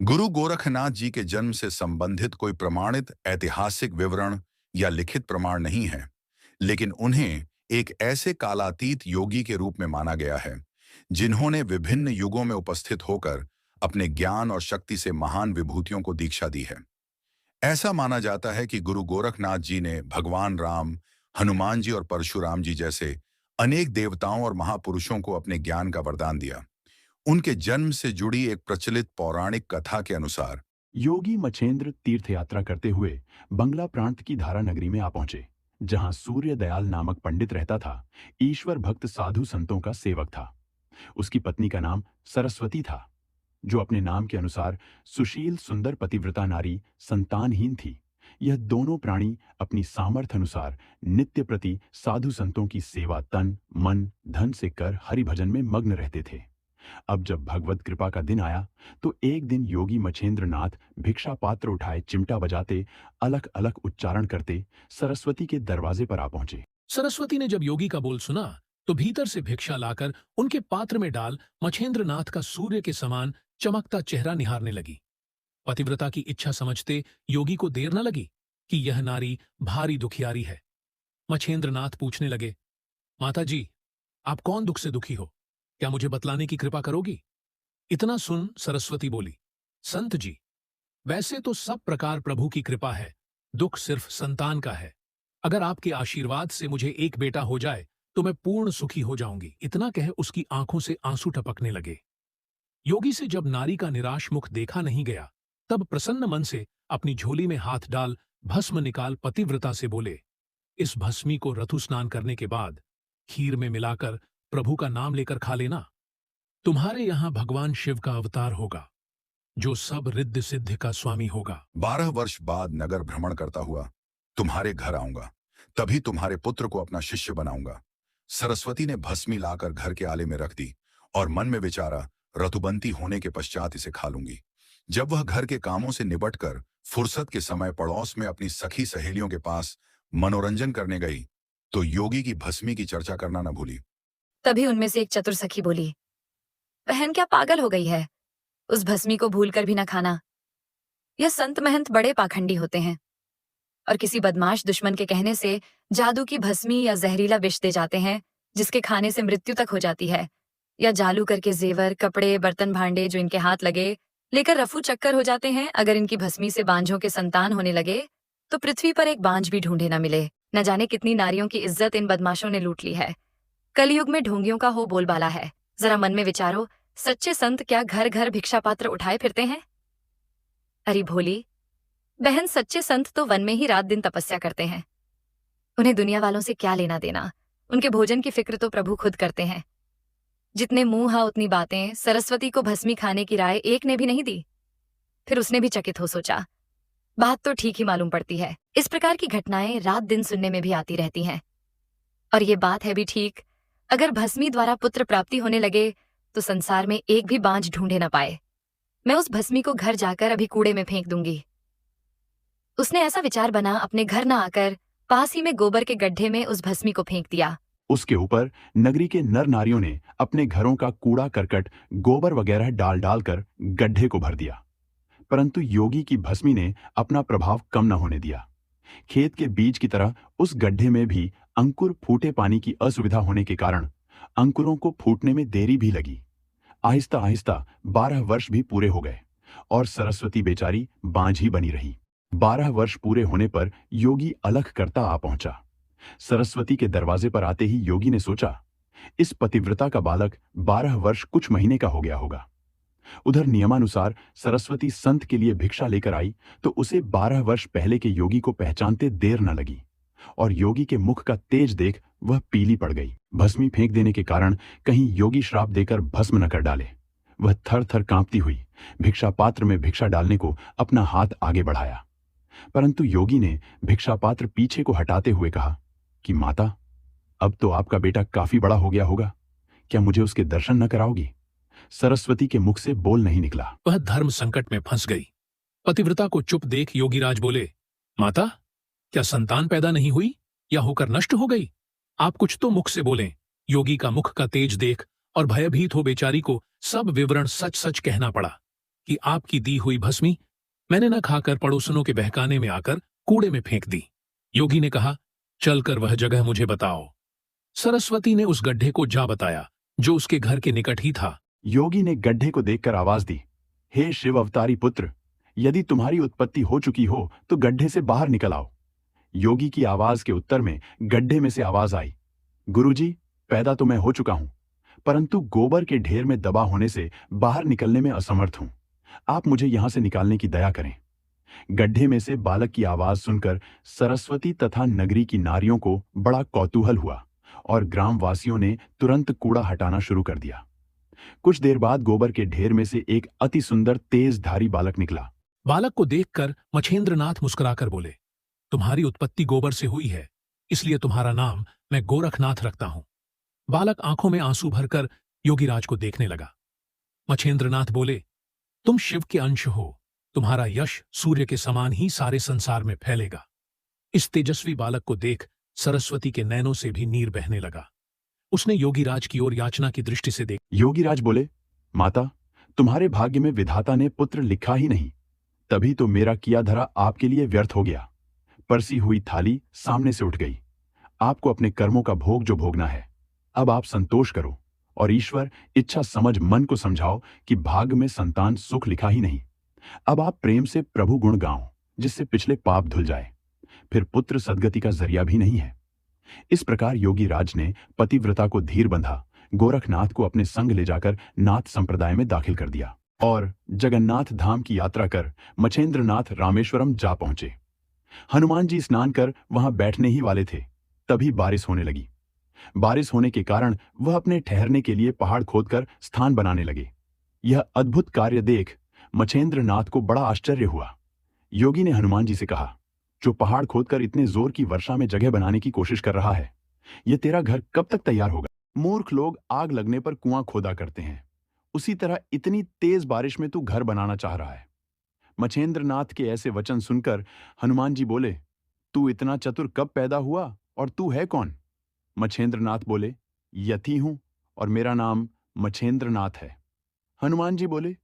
गुरु गोरखनाथ जी के जन्म से संबंधित कोई प्रमाणित ऐतिहासिक विवरण या लिखित प्रमाण नहीं है, लेकिन उन्हें एक ऐसे कालातीत योगी के रूप में माना गया है जिन्होंने विभिन्न युगों में उपस्थित होकर अपने ज्ञान और शक्ति से महान विभूतियों को दीक्षा दी है। ऐसा माना जाता है कि गुरु गोरखनाथ जी ने भगवान राम, हनुमान जी और परशुराम जी जैसे अनेक देवताओं और महापुरुषों को अपने ज्ञान का वरदान दिया। उनके जन्म से जुड़ी एक प्रचलित पौराणिक कथा के अनुसार योगी मछेंद्र तीर्थ यात्रा करते हुए बंगला प्रांत की धारा नगरी में आ पहुंचे, जहां सूर्य दयाल नामक पंडित रहता था। ईश्वर भक्त साधु संतों का सेवक था। उसकी पत्नी का नाम सरस्वती था, जो अपने नाम के अनुसार सुशील सुंदर पतिव्रता नारी संतानहीन थी। यह दोनों प्राणी अपनी सामर्थ्य अनुसार नित्य प्रति साधु संतों की सेवा तन मन धन से कर हरि भजन में मग्न रहते थे। अब जब भगवत कृपा का दिन आया तो एक दिन योगी मछेंद्र नाथ भिक्षा पात्र उठाए चिमटा बजाते अलग अलग उच्चारण करते सरस्वती के दरवाजे पर आ पहुंचे। सरस्वती ने जब योगी का बोल सुना तो भीतर से भिक्षा लाकर उनके पात्र में डाल मछेंद्र नाथ का सूर्य के समान चमकता चेहरा निहारने लगी। पतिव्रता की इच्छा समझते योगी को देर न लगी कि यह नारी भारी दुखियारी है। मछेंद्र नाथ पूछने लगे, माता जी, आप कौन दुख से दुखी हो? क्या मुझे बतलाने की कृपा करोगी? इतना सुन सरस्वती बोली, संत जी, वैसे तो सब प्रकार प्रभु की कृपा है, दुख सिर्फ संतान का है। अगर आपके आशीर्वाद से मुझे एक बेटा हो जाए तो मैं पूर्ण सुखी हो जाऊंगी। इतना कह उसकी आंखों से आंसू टपकने लगे। योगी से जब नारी का निराश मुख देखा नहीं गया, तब प्रसन्न मन से अपनी झोली में हाथ डाल भस्म निकाल पतिव्रता से बोले, इस भस्मी को रतु स्नान करने के बाद खीर में मिलाकर प्रभु का नाम लेकर खा लेना। तुम्हारे यहां भगवान शिव का अवतार होगा, जो सब रिद्धि सिद्धि का स्वामी होगा। 12 वर्ष बाद नगर भ्रमण करता हुआ तुम्हारे घर आऊंगा, तभी तुम्हारे पुत्र को अपना शिष्य बनाऊंगा। सरस्वती ने भस्मी लाकर घर के आले में रख दी और मन में विचारा, ऋतुबंती होने के पश्चात इसे खा लूंगी। जब वह घर के कामों से निपटकर फुर्सत के समय पड़ोस में अपनी सखी सहेलियों के पास मनोरंजन करने गई तो योगी की भस्मी की चर्चा करना न भूली। तभी उनमें से एक चतुर सखी बोली, बहन क्या पागल हो गई है? उस भस्मी को भूलकर भी न खाना। यह संत महंत बड़े पाखंडी होते हैं और किसी बदमाश दुश्मन के कहने से जादू की भस्मी या जहरीला विष दे जाते हैं, जिसके खाने से मृत्यु तक हो जाती है। या जालू करके जेवर कपड़े बर्तन भांडे जो इनके हाथ लगे लेकर रफू चक्कर हो जाते हैं। अगर इनकी भस्मी से बांझों के संतान होने लगे तो पृथ्वी पर एक बांझ भी ढूंढे न मिले। न जाने कितनी नारियों की इज्जत इन बदमाशों ने लूट ली है। कलयुग में ढोंगियों का हो बोलबाला है। जरा मन में विचारो, सच्चे संत क्या घर घर भिक्षा पात्र उठाए फिरते हैं? अरे भोली बहन, सच्चे संत तो वन में ही रात दिन तपस्या करते हैं। उन्हें दुनिया वालों से क्या लेना देना। उनके भोजन की फिक्र तो प्रभु खुद करते हैं। जितने मुंह हा उतनी बातें। सरस्वती को भस्मी खाने की राय एक ने भी नहीं दी। फिर उसने भी चकित हो सोचा, बात तो ठीक ही मालूम पड़ती है। इस प्रकार की घटनाएं रात दिन सुनने में भी आती रहती हैं। और ये बात है भी ठीक, अगर भस्मी द्वारा पुत्र प्राप्ति होने लगे तो संसार में एक भी बांझ ढूंढे न पाए। मैं उस भस्मी को घर जाकर अभी कूड़े में फेंक दूंगी। उसने ऐसा विचार बना, अपने घर न आकर पास ही में गोबर के गड्ढे में उस भस्मी को फेंक दिया। उसके ऊपर नगरी के नर नारियों ने अपने घरों का कूड़ा करकट गोबर वगैरह डाल डालकर गड्ढे को भर दिया, परंतु योगी की भस्मी ने अपना प्रभाव कम न होने दिया। खेत के बीज की तरह उस गड्ढे में भी अंकुर फूटे पानी की असुविधा होने के कारण अंकुरों को फूटने में देरी भी लगी। आहिस्ता आहिस्ता 12 वर्ष भी पूरे हो गए और सरस्वती बेचारी बांझ ही बनी रही। 12 वर्ष पूरे होने पर योगी अलख करता आ पहुंचा। सरस्वती के दरवाजे पर आते ही योगी ने सोचा, इस पतिव्रता का बालक 12 वर्ष कुछ महीने का हो गया होगा। उधर नियमानुसार सरस्वती संत के लिए भिक्षा लेकर आई तो उसे 12 वर्ष पहले के योगी को पहचानते देर न लगी और योगी के मुख का तेज देख वह पीली पड़ गई। भस्मी फेंक देने के कारण कहीं योगी श्राप देकर भस्म न कर डाले। वह थर थर कांपती हुई भिक्षा पात्र में भिक्षा डालने को अपना हाथ आगे बढ़ाया, परंतु योगी ने भिक्षा पात्र पीछे को हटाते हुए कहा कि माता, अब तो आपका बेटा काफी बड़ा हो गया होगा, क्या मुझे उसके दर्शन न कराओगी? सरस्वती के मुख से बोल नहीं निकला। वह धर्म संकट में फंस गई। पतिव्रता को चुप देख योगीराज बोले, माता, क्या संतान पैदा नहीं हुई या होकर नष्ट हो गई? आप कुछ तो मुख से बोलें। योगी का मुख का तेज देख और भयभीत हो बेचारी को सब विवरण सच सच कहना पड़ा। कि आपकी दी हुई भस्मी मैंने न खाकर पड़ोसनों के बहकाने में आकर कूड़े में फेंक दी। योगी ने कहा, चलकर वह जगह मुझे बताओ। सरस्वती ने उस गड्ढे को जा बताया जो उसके घर के निकट ही था। योगी ने गड्ढे को देखकर आवाज दी, हे शिव अवतारी पुत्र, यदि तुम्हारी उत्पत्ति हो चुकी हो तो गड्ढे से बाहर निकल आओ। योगी की आवाज के उत्तर में गड्ढे में से आवाज आई, गुरुजी, पैदा तो मैं हो चुका हूं, परंतु गोबर के ढेर में दबा होने से बाहर निकलने में असमर्थ हूं। आप मुझे यहां से निकालने की दया करें। गड्ढे में से बालक की आवाज सुनकर सरस्वती तथा नगरी की नारियों को बड़ा कौतूहल हुआ और ग्रामवासियों ने तुरंत कूड़ा हटाना शुरू कर दिया। कुछ देर बाद गोबर के ढेर में से एक अति सुंदर तेज धारी बालक निकला। बालक को देखकर मछेंद्रनाथ मुस्कुराकर बोले, तुम्हारी उत्पत्ति गोबर से हुई है, इसलिए तुम्हारा नाम मैं गोरखनाथ रखता हूं। बालक आंखों में आंसू भरकर योगीराज को देखने लगा। मछेंद्रनाथ बोले, तुम शिव के अंश हो, तुम्हारा यश सूर्य के समान ही सारे संसार में फैलेगा। इस तेजस्वी बालक को देख सरस्वती के नैनों से भी नीर बहने लगा। उसने योगीराज की ओर याचना की दृष्टि से देखा। योगीराज बोले, माता, तुम्हारे भाग्य में विधाता ने पुत्र लिखा ही नहीं, तभी तो मेरा किया धरा आपके लिए व्यर्थ हो गया। परसी हुई थाली सामने से उठ गई। आपको अपने कर्मों का भोग जो भोगना है, अब आप संतोष करो और ईश्वर इच्छा समझ मन को समझाओ कि भाग्य में संतान सुख लिखा ही नहीं। अब आप प्रेम से प्रभु गुण गाओ, जिससे पिछले पाप धुल जाए। फिर पुत्र सदगति का जरिया भी नहीं है। इस प्रकार योगीराज ने पतिव्रता को धीर बंधा गोरखनाथ को अपने संग ले जाकर नाथ संप्रदाय में दाखिल कर दिया और जगन्नाथ धाम की यात्रा कर मछेंद्रनाथ रामेश्वरम जा पहुंचे। हनुमान जी स्नान कर वहां बैठने ही वाले थे, तभी बारिश होने लगी। बारिश होने के कारण वह अपने ठहरने के लिए पहाड़ खोदकर स्थान बनाने लगे। यह अद्भुत कार्य देख मछेंद्रनाथ को बड़ा आश्चर्य हुआ। योगी ने हनुमान जी से कहा, जो पहाड़ खोदकर इतने जोर की वर्षा में जगह बनाने की कोशिश कर रहा है, यह तेरा घर कब तक तैयार होगा? मूर्ख लोग आग लगने पर कुआं खोदा करते हैं, उसी तरह इतनी तेज बारिश में तू घर बनाना चाह रहा है। मछेंद्रनाथ के ऐसे वचन सुनकर हनुमान जी बोले, तू इतना चतुर कब पैदा हुआ और तू है कौन? मछेंद्रनाथ बोले, यति हूं और मेरा नाम मछेंद्रनाथ है। हनुमान जी बोले,